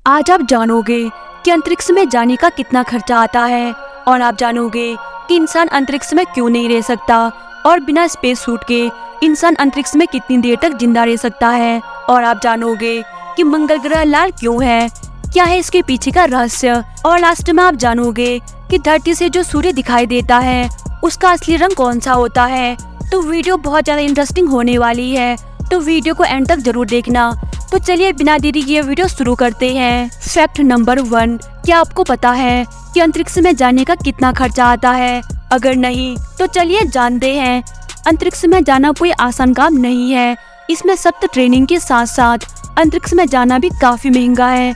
आज आप जानोगे कि अंतरिक्ष में जाने का कितना खर्चा आता है और आप जानोगे कि इंसान अंतरिक्ष में क्यों नहीं रह सकता और बिना स्पेस सूट के इंसान अंतरिक्ष में कितनी देर तक जिंदा रह सकता है और आप जानोगे कि मंगल ग्रह लाल क्यों है, क्या है इसके पीछे का रहस्य और लास्ट में आप जानोगे कि धरती से जो सूर्य दिखाई देता है उसका असली रंग कौन सा होता है। तो वीडियो बहुत ज्यादा इंटरेस्टिंग होने वाली है, तो वीडियो को एंड तक जरूर देखना। तो चलिए बिना देरी किए वीडियो शुरू करते हैं। फैक्ट नंबर 1, क्या आपको पता है कि अंतरिक्ष में जाने का कितना खर्चा आता है? अगर नहीं तो चलिए जानते हैं। अंतरिक्ष में जाना कोई आसान काम नहीं है, इसमें सख्त ट्रेनिंग के साथ साथ अंतरिक्ष में जाना भी काफी महंगा है।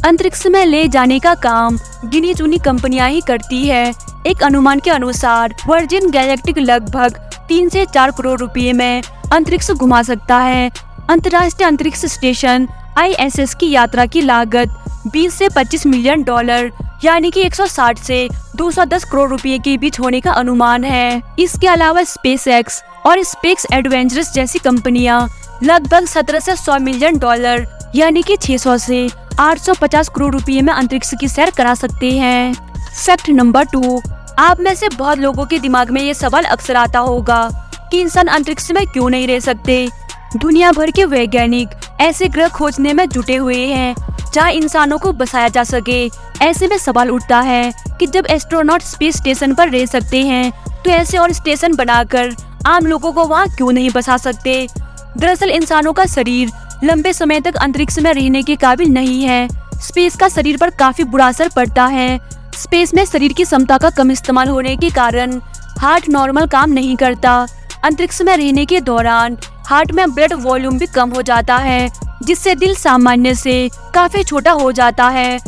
अंतरिक्ष में ले जाने का काम गिनी चुनी कंपनियां ही करती है। एक अनुमान के अनुसार वर्जिन गैलेक्टिक लगभग 3 से 4 करोड़ रुपए में अंतरिक्ष घुमा सकता है। अंतर्राष्ट्रीय अंतरिक्ष स्टेशन ISS की यात्रा की लागत 20 से 25 मिलियन डॉलर यानी कि 160 से 210 करोड़ रुपए के बीच होने का अनुमान है। इसके अलावा स्पेसएक्स और स्पेस एडवेंचर्स जैसी कंपनियां लगभग 17 से 100 मिलियन डॉलर यानी कि 600 से 850 करोड़ रुपए में अंतरिक्ष की सैर करा सकते हैं। फैक्ट नंबर 2, आप में से बहुत लोगों के दिमाग में ये सवाल अक्सर आता होगा कि इंसान अंतरिक्ष में क्यों नहीं रह सकते। दुनिया भर के वैज्ञानिक ऐसे ग्रह खोजने में जुटे हुए हैं जहां इंसानों को बसाया जा सके। ऐसे में सवाल उठता है कि जब एस्ट्रोनॉट स्पेस स्टेशन पर रह सकते हैं तो ऐसे और स्टेशन बनाकर आम लोगों को वहां क्यों नहीं बसा सकते। दरअसल इंसानों का शरीर लंबे समय तक अंतरिक्ष में रहने के काबिल नहीं है। स्पेस का शरीर पर काफी बुरा असर पड़ता है। स्पेस में शरीर की क्षमता का कम इस्तेमाल होने के कारण हार्ट नॉर्मल काम नहीं करता। अंतरिक्ष में रहने के दौरान हार्ट में ब्लड वॉल्यूम भी कम हो जाता है, जिससे दिल सामान्य से काफी छोटा हो जाता है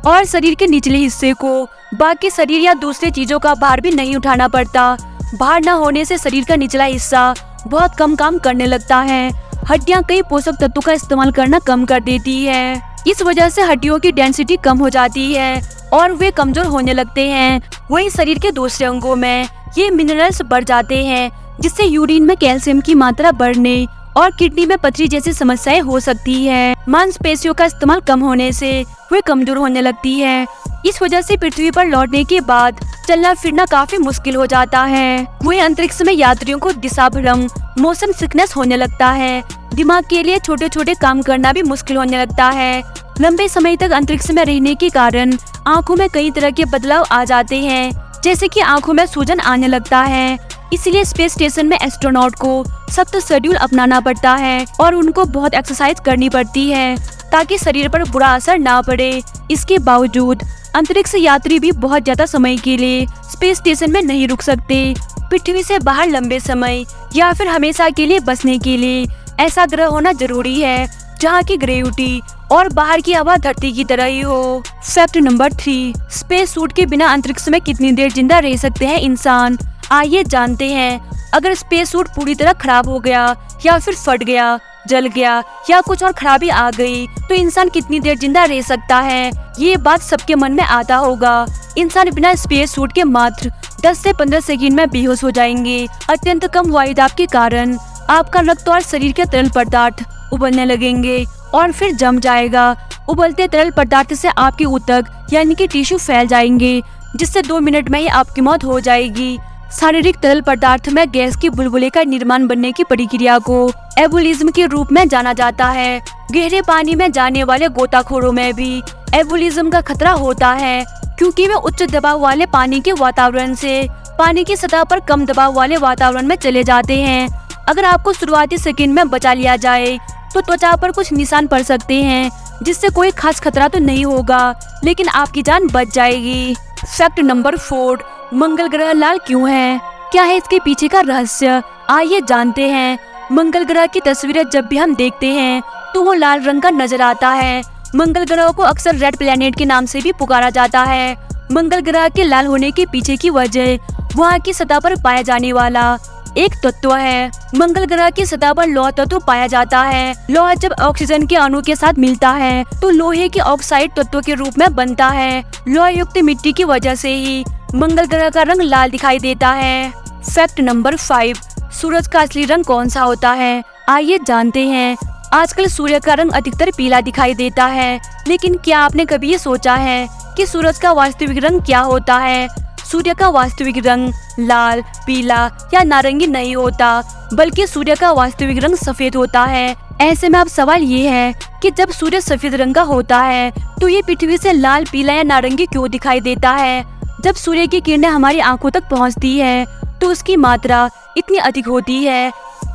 और शरीर के निचले हिस्से को बाकी शरीर या दूसरी चीजों का भार भी नहीं उठाना पड़ता। भार न होने से शरीर का निचला हिस्सा बहुत कम काम करने लगता है। हड्डियां कई पोषक तत्वों का इस्तेमाल करना कम कर देती है। इस वजह से हड्डियों की डेंसिटी कम हो जाती है और वे कमजोर होने लगते हैं। वहीं शरीर के दूसरे अंगों में ये मिनरल्स बढ़ जाते हैं, जिससे यूरिन में कैल्शियम की मात्रा बढ़ने और किडनी में पथरी जैसी समस्याएं हो सकती है। मांसपेशियों का इस्तेमाल कम होने से वे कमजोर होने लगती है। इस वजह से पृथ्वी पर लौटने के बाद चलना फिरना काफी मुश्किल हो जाता है। वहीं अंतरिक्ष में यात्रियों को दिशा भ्रम, मोशन सिकनेस होने लगता है। दिमाग के लिए छोटे छोटे काम करना भी मुश्किल होने लगता है। लंबे समय तक अंतरिक्ष में रहने के कारण आँखों में कई तरह के बदलाव आ जाते हैं, जैसे कि आँखों में सूजन आने लगता है। इसलिए स्पेस स्टेशन में एस्ट्रोनॉट को सख्त शेड्यूल अपनाना पड़ता है और उनको बहुत एक्सरसाइज करनी पड़ती है ताकि शरीर पर बुरा असर ना पड़े। इसके बावजूद अंतरिक्ष यात्री भी बहुत ज्यादा समय के लिए स्पेस स्टेशन में नहीं रुक सकते। पृथ्वी से बाहर लंबे समय या फिर हमेशा के लिए बसने के लिए ऐसा ग्रह होना जरूरी है जहाँ की ग्रेविटी और बाहर की हवा धरती की तरह ही हो। फैक्ट नंबर 3, स्पेस सूट के बिना अंतरिक्ष में कितनी देर जिंदा रह सकते हैं इंसान? आइए जानते हैं। अगर स्पेस सूट पूरी तरह खराब हो गया या फिर फट गया, जल गया या कुछ और खराबी आ गई तो इंसान कितनी देर जिंदा रह सकता है? ये बात सबके मन में आता होगा। इंसान बिना स्पेस सूट के मात्र 10 से 15 सेकंड में बेहोश हो जाएंगे। अत्यंत कम वायुदाब के कारण आपका रक्त और शरीर के तरल पदार्थ उबलने लगेंगे और फिर जम जाएगा। उबलते तरल पदार्थ से आपके ऊतक यानी कि टिश्यू फैल जाएंगे, जिससे 2 मिनट में ही आपकी मौत हो जाएगी। शारीरिक तरल पदार्थ में गैस की बुलबुले का निर्माण बनने की प्रक्रिया को एबोलिज्म के रूप में जाना जाता है। गहरे पानी में जाने वाले गोताखोरों में भी एबोलिज्म का खतरा होता है, क्योंकि वे उच्च दबाव वाले पानी के वातावरण से पानी की सतह पर कम दबाव वाले वातावरण में चले जाते हैं। अगर आपको शुरुआती सेकंड में बचा लिया जाए तो त्वचा पर कुछ निशान पड़ सकते हैं, जिससे कोई खास खतरा तो नहीं होगा, लेकिन आपकी जान बच जाएगी। फैक्ट नंबर 4, मंगल ग्रह लाल क्यों है? क्या है इसके पीछे का रहस्य? आइए जानते हैं। मंगल ग्रह की तस्वीरें जब भी हम देखते हैं तो वो लाल रंग का नजर आता है। मंगल ग्रह को अक्सर रेड प्लैनेट के नाम से भी पुकारा जाता है। मंगल ग्रह के लाल होने के पीछे की वजह वहाँ की सतह पर पाया जाने वाला एक तत्व है। मंगल ग्रह की सतह पर लौह तत्व पाया जाता है। लौह जब ऑक्सीजन के अणु के साथ मिलता है तो लोहे के ऑक्साइड तत्व के रूप में बनता है। लौह युक्त मिट्टी की वजह से ही मंगल ग्रह का रंग लाल दिखाई देता है। फैक्ट नंबर 5, सूरज का असली रंग कौन सा होता है? आइए जानते हैं। आजकल सूर्य का रंग अधिकतर पीला दिखाई देता है, लेकिन क्या आपने कभी ये सोचा है कि सूरज का वास्तविक रंग क्या होता है? सूर्य का वास्तविक रंग लाल, पीला या नारंगी नहीं होता, बल्कि सूर्य का वास्तविक रंग सफेद होता है। ऐसे में अब सवाल ये है कि जब सूर्य सफेद रंग का होता है तो ये पृथ्वी से लाल, पीला या नारंगी क्यों दिखाई देता है? जब सूर्य की किरणें हमारी आंखों तक पहुंचती है तो उसकी मात्रा इतनी अधिक होती है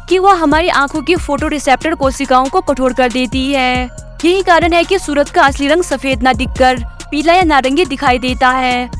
कि वह हमारी आंखों की फोटो रिसेप्टर कोशिकाओं को कठोर कर देती है। यही कारण है कि सूरज का असली रंग सफेद न दिखकर पीला या नारंगी दिखाई देता है।